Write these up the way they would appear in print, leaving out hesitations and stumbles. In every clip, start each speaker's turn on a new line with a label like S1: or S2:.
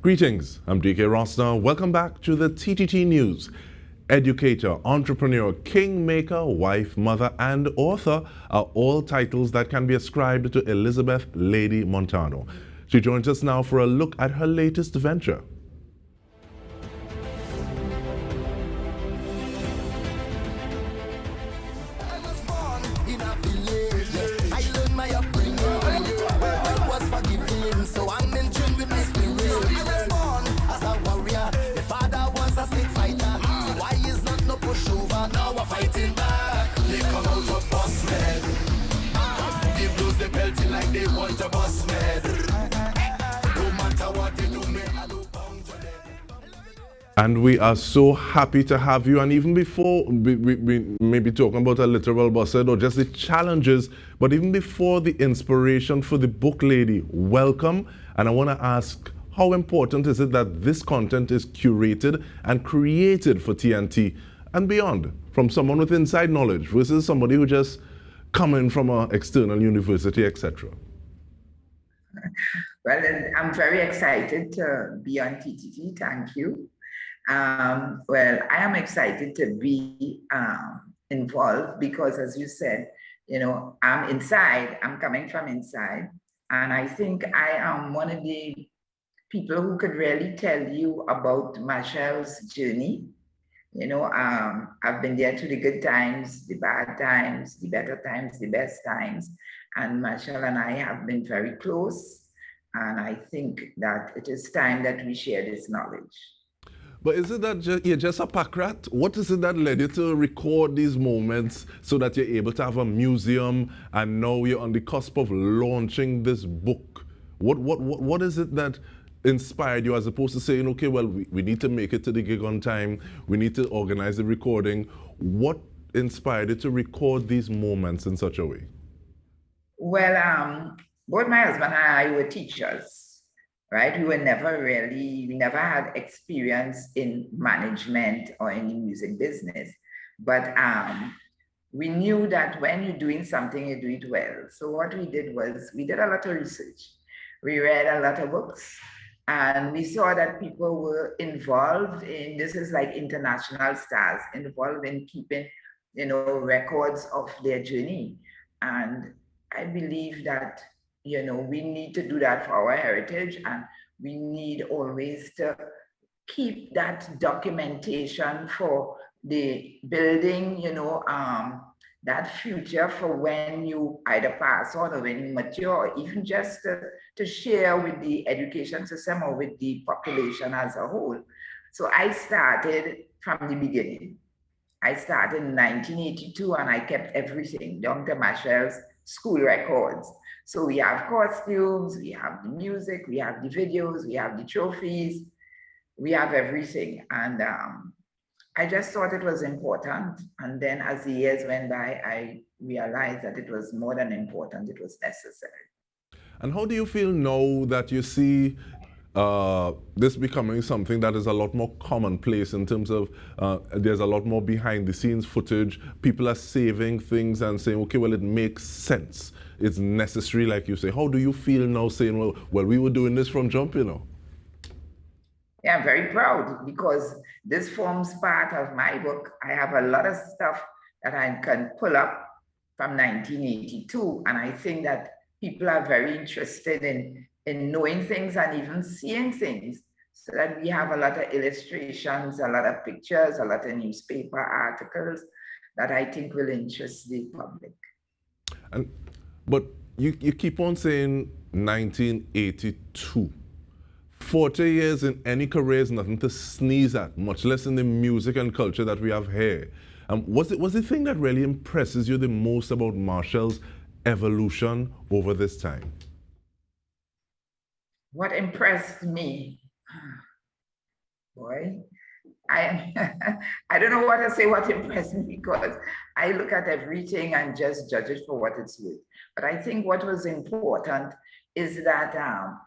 S1: Greetings, I'm Dike Rostant. Welcome back to the TTT News. Educator, entrepreneur, kingmaker, wife, mother, and author are all titles that can be ascribed to Elizabeth Lady Montano. She joins us now for a look at her latest venture. And we are so happy to have you. And even before we may be talking about a literal busted or just the challenges, but even before the inspiration for the book, lady, welcome. And I want to ask, how important is it that this content is curated and created for TNT and beyond, from someone with inside knowledge versus somebody who just coming from an external university, etc.?
S2: Well, I'm very excited to be on TTT. Thank you. Well, I am excited to be involved because, as you said, I'm inside, I'm coming from inside. And I think I am one of the people who could really tell you about Marshall's journey. I've been there through the good times, the bad times, the better times, the best times. And Marshall and I have been very close. And I think that it is time that we share this knowledge.
S1: But is it that you're just a pack rat? What is it that led you to record these moments so that you're able to have a museum and now you're on the cusp of launching this book? What is it that inspired you as opposed to saying, okay, well, we need to make it to the gig on time, we need to organize the recording? What inspired you to record these moments in such a way?
S2: Well, both my husband and I were teachers. Right? We never had experience in management or in the music business. But we knew that when you're doing something, you do it well. So what we did was we did a lot of research. We read a lot of books and we saw that people were involved in, this is like international stars, involved in keeping, records of their journey. And I believe that we need to do that for our heritage, and we need always to keep that documentation for the building, that future for when you either pass on or when you mature, or even just to share with the education system or with the population as a whole. So I started from the beginning. I started in 1982 and I kept everything down to Marshall's school records. So we have costumes, we have the music, we have the videos, we have the trophies, we have everything. And I just thought it was important. And then as the years went by, I realized that it was more than important, it was necessary.
S1: And how do you feel now that you see this becoming something that is a lot more commonplace in terms of there's a lot more behind the scenes footage, people are saving things and saying, okay, well, it makes sense, it's necessary, like you say. How do you feel now saying, well, we were doing this from jump,
S2: Yeah, I'm very proud because this forms part of my book. I have a lot of stuff that I can pull up from 1982, and I think that people are very interested in knowing things and even seeing things, so that we have a lot of illustrations, a lot of pictures, a lot of newspaper articles that I think will interest the public.
S1: But you keep on saying 1982. 40 years in any career is nothing to sneeze at, much less in the music and culture that we have here. Was the thing that really impresses you the most about Marshall's evolution over this time?
S2: What impressed me, boy, I don't know what to say what impressed me, because I look at everything and just judge it for what it's worth. But I think what was important is that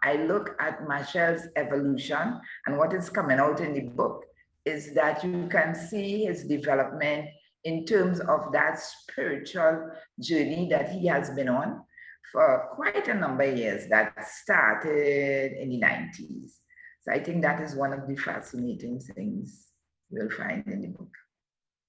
S2: I look at Marshall's evolution, and what is coming out in the book is that you can see his development in terms of that spiritual journey that he has been on for quite a number of years, that started in the 90s. So I think that is one of the fascinating things you'll find in the book.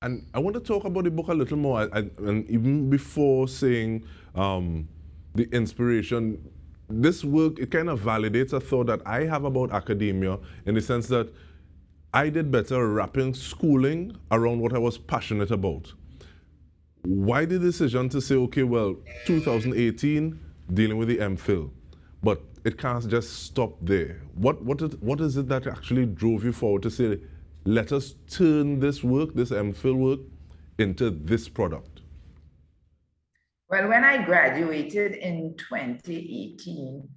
S1: And I want to talk about the book a little more. And even before saying the inspiration, this work, it kind of validates a thought that I have about academia in the sense that I did better wrapping schooling around what I was passionate about. Why the decision to say, okay, well, 2018, dealing with the MPhil, but it can't just stop there? What is it that actually drove you forward to say, let us turn this work, this MPhil work, into this product?
S2: Well, when I graduated in 2018,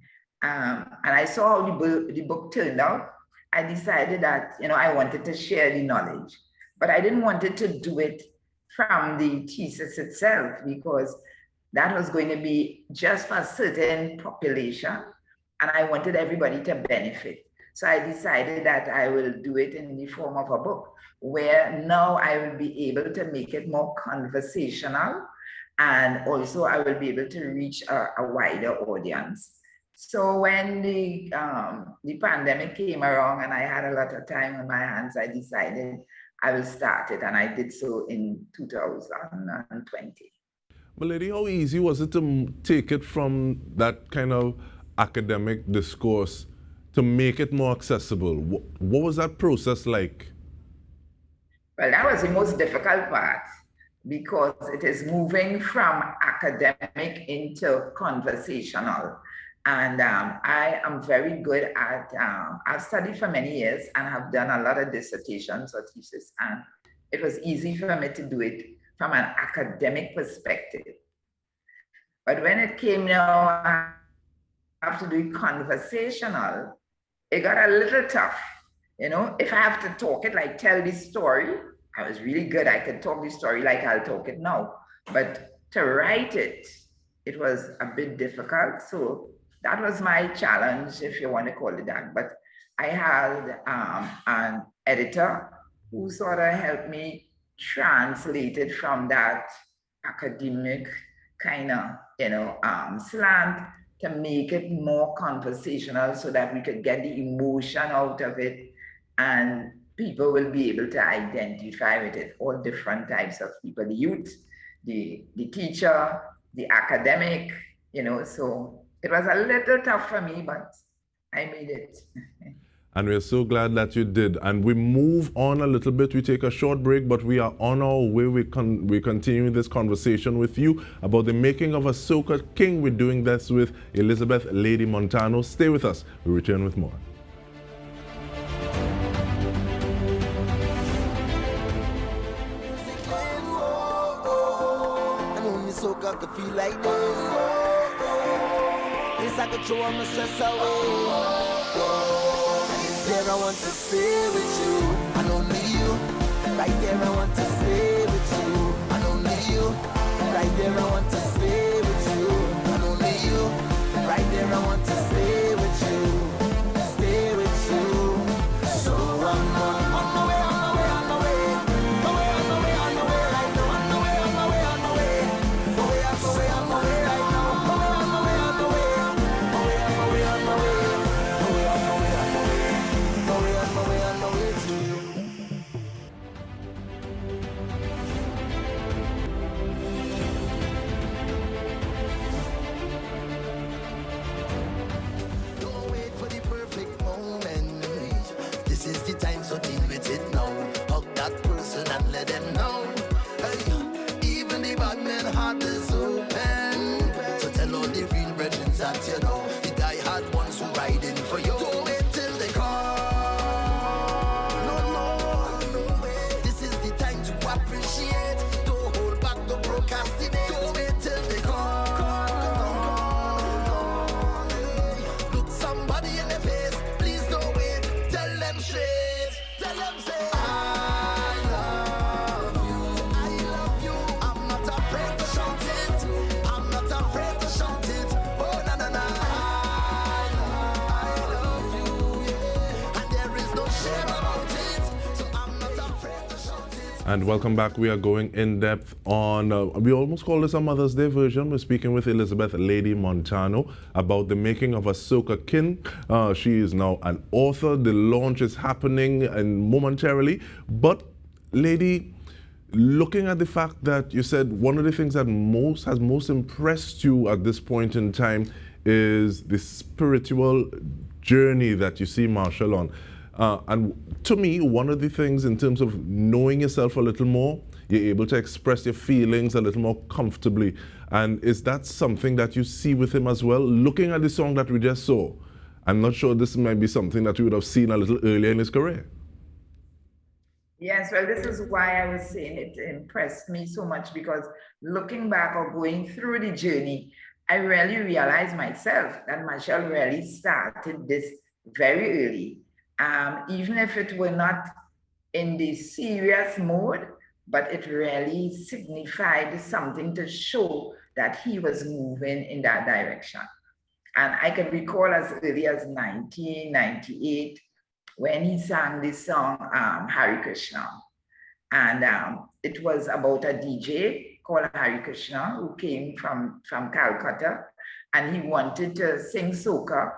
S2: and I saw how the book turned out, I decided that, I wanted to share the knowledge, but I didn't want it to do it from the thesis itself, because that was going to be just for a certain population, and I wanted everybody to benefit. So I decided that I will do it in the form of a book, where now I will be able to make it more conversational, and also I will be able to reach a wider audience. So when the pandemic came around and I had a lot of time on my hands, I decided I will start it, and I did so in 2020.
S1: But lady, how easy was it to take it from that kind of academic discourse to make it more accessible? What was that process like?
S2: Well, that was the most difficult part, because it is moving from academic into conversational. And I am very good at, I've studied for many years and have done a lot of dissertations or thesis, and it was easy for me to do it from an academic perspective. But when it came now, I have to do it conversational, it got a little tough. If I have to talk it, like tell the story, I was really good. I could talk the story like I'll talk it now. But to write it, it was a bit difficult. So that was my challenge, if you want to call it that. But I had an editor who sort of helped me translate it from that academic kind of slant to make it more conversational, so that we could get the emotion out of it, and people will be able to identify with it, all different types of people, the youth, the teacher, the academic, so it was a little tough for me, but I made it.
S1: And we're so glad that you did. And we move on a little bit. We take a short break, but we are on our way. We continue this conversation with you about the making of a Soca King. We're doing this with Elizabeth Lady Montano. Stay with us. We return with more.
S3: Soca could feel like this. Yes, I could throw all my stress away. There I want to stay with you, and only you. Right there I want to stay with you, and only you. Right there I want to stay with you, and only you. Right there I want to stay with you, stay with you. So I'm on my way, on my way, on my way, my way, on my way, on my way right now, on my way, on my way, on my way, my way, on my way, on my way right now, my way, on my way, on my way, my way, on my way, on my way, my way, on my way, on my way. On my way to you. Don't wait
S1: And welcome back. We are going in depth on, we almost call this a Mother's Day version. We're speaking with Elizabeth Lady Montano about the making of a Soca kin. She is now an author. The launch is happening and momentarily. But Lady, looking at the fact that you said one of the things that has most impressed you at this point in time is the spiritual journey that you see Marshall on. And to me, one of the things in terms of knowing yourself a little more, you're able to express your feelings a little more comfortably. And is that something that you see with him as well? Looking at the song that we just saw, I'm not sure this might be something that you would have seen a little earlier in his career.
S2: Yes, well, this is why I was saying it impressed me so much, because looking back or going through the journey, I really realized myself that Marshall really started this very early. Even if it were not in the serious mode, but it really signified something to show that he was moving in that direction. And I can recall as early as 1998, when he sang this song, Hare Krishna. And it was about a DJ called Hare Krishna who came from Calcutta, and he wanted to sing soca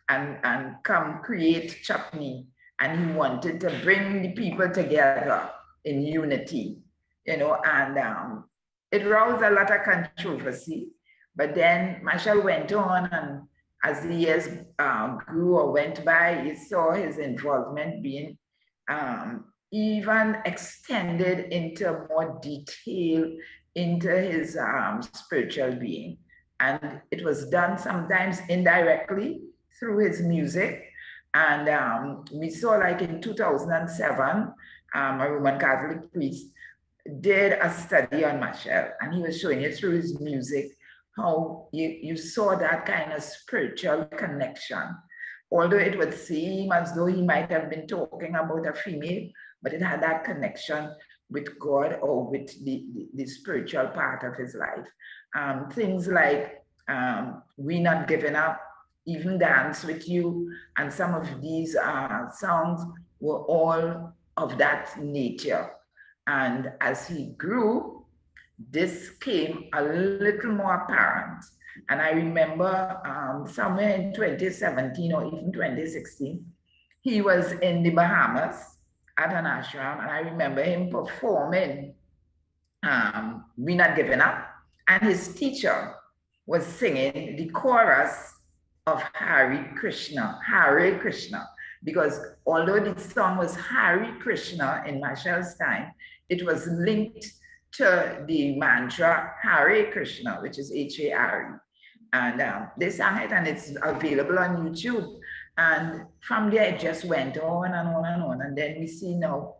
S2: and come create chutney, and he wanted to bring the people together in unity, you know, and it roused a lot of controversy. But then Marshall went on, and as the years grew or went by, you saw his involvement being even extended into more detail into his spiritual being. And it was done sometimes indirectly through his music. And we saw, like in 2007, a Roman Catholic priest did a study on Marshall, and he was showing it through his music, how you saw that kind of spiritual connection. Although it would seem as though he might have been talking about a female, but it had that connection with God or with the spiritual part of his life. Things like We Not Giving Up, Even Dance With You, and some of these songs were all of that nature. And as he grew, this came a little more apparent. And I remember somewhere in 2017 or even 2016, he was in the Bahamas at an ashram, and I remember him performing We Not Giving Up, and his teacher was singing the chorus of Hare Krishna, because although the song was Hare Krishna in Marshall's time, it was linked to the mantra Hare Krishna, which is H-A-R-E. And they sang it, and it's available on YouTube. And from there, it just went on and on and on. And then we see now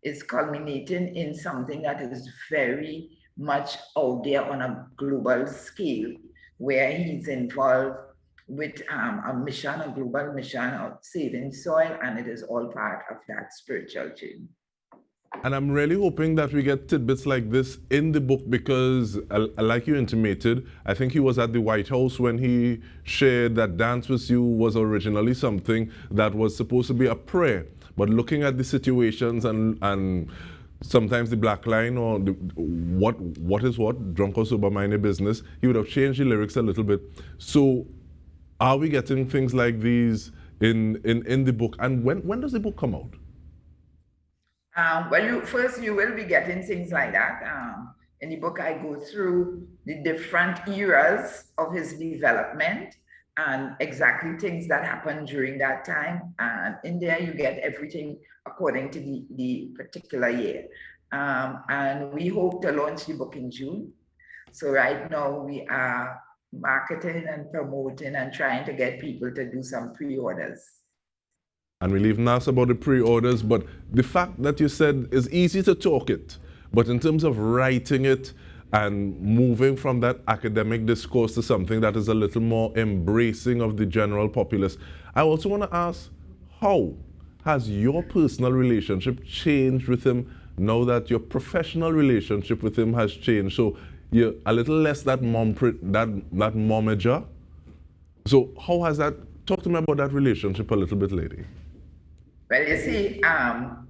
S2: it's culminating in something that is very much out there on a global scale, where he's involved with a mission, a global mission of saving soil, and it is all part of that spiritual journey.
S1: And I'm really hoping that we get tidbits like this in the book, because, like you intimated, I think he was at the White House when he shared that Dance With You was originally something that was supposed to be a prayer. But looking at the situations and sometimes the black line or what is what, drunk or sober, mind your business, he would have changed the lyrics a little bit. So are we getting things like these in the book? And when does the book come out?
S2: Well, you will be getting things like that. In the book, I go through the different eras of his development and exactly things that happened during that time. And in there, you get everything according to the particular year. And we hope to launch the book in June. So right now, we are marketing and promoting and trying to get people to do some pre-orders.
S1: And we'll even ask about the pre-orders, but the fact that you said it's easy to talk it, but in terms of writing it and moving from that academic discourse to something that is a little more embracing of the general populace, I also want to ask, how has your personal relationship changed with him now that your professional relationship with him has changed? So you're a little less that momager. So how has that, talk to me about that relationship a little bit, lady.
S2: Well, you see,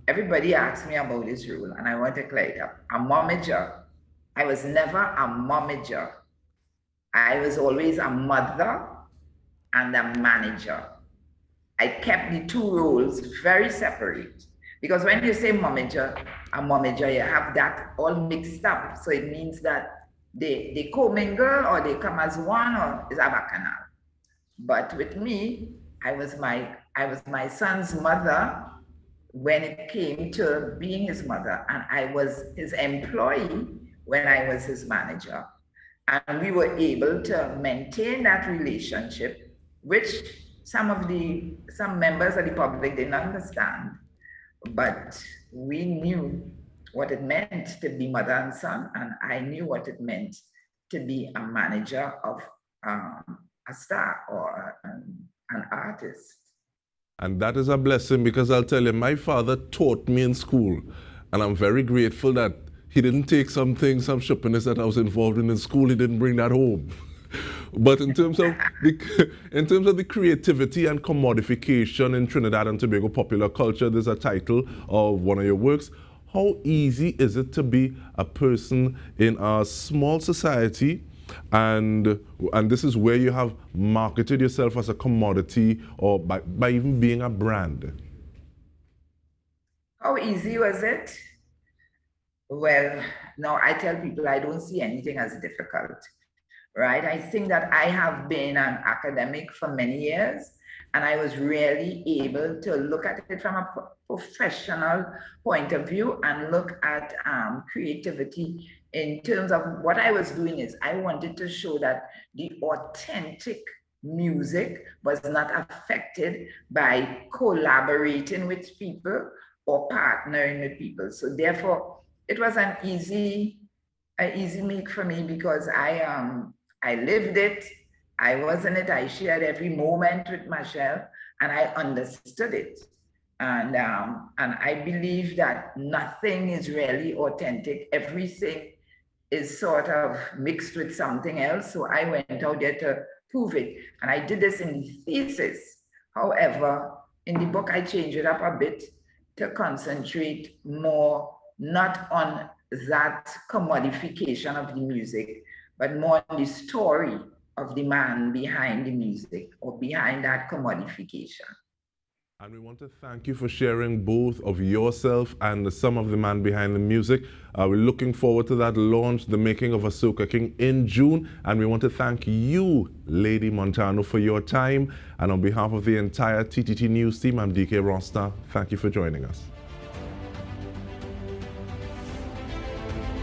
S2: everybody asks me about this rule, and I want to clear it up. A momager. I was never a momager. I was always a mother and a manager. I kept the two roles very separate. Because when you say momager, a momager, you have that all mixed up. So it means that they commingle or they come as one or is a bacchanal. But with me, I was my son's mother when it came to being his mother, and I was his employee when I was his manager. And we were able to maintain that relationship, which some members of the public didn't understand. But we knew what it meant to be mother and son, and I knew what it meant to be a manager of a star or an artist.
S1: And that is a blessing, because I'll tell you, my father taught me in school, and I'm very grateful that he didn't take some shoppiness that I was involved in school, he didn't bring that home. But in terms of the creativity and commodification in Trinidad and Tobago popular culture, there's a title of one of your works. How easy is it to be a person in a small society, and this is where you have marketed yourself as a commodity, or by even being a brand?
S2: How easy was it? Well, no, I tell people I don't see anything as difficult, right? I think that I have been an academic for many years, and I was really able to look at it from a professional point of view and look at creativity in terms of what I was doing is I wanted to show that the authentic music was not affected by collaborating with people or partnering with people. So therefore, it was an easy make for me, because I lived it, I was in it, I shared every moment with Michelle, and I understood it. And I believe that nothing is really authentic. Everything is sort of mixed with something else. So I went out there to prove it. And I did this in the thesis. However, in the book, I changed it up a bit to concentrate more not on that commodification of the music, but more on the story of the man behind the music or behind that commodification.
S1: And we want to thank you for sharing both of yourself and some of the man behind the music. We're looking forward to that launch, The Making of a Soca King, in June. And we want to thank you, Lady Montano, for your time. And on behalf of the entire TTT News team, I'm Dike Rostant. Thank you for joining us.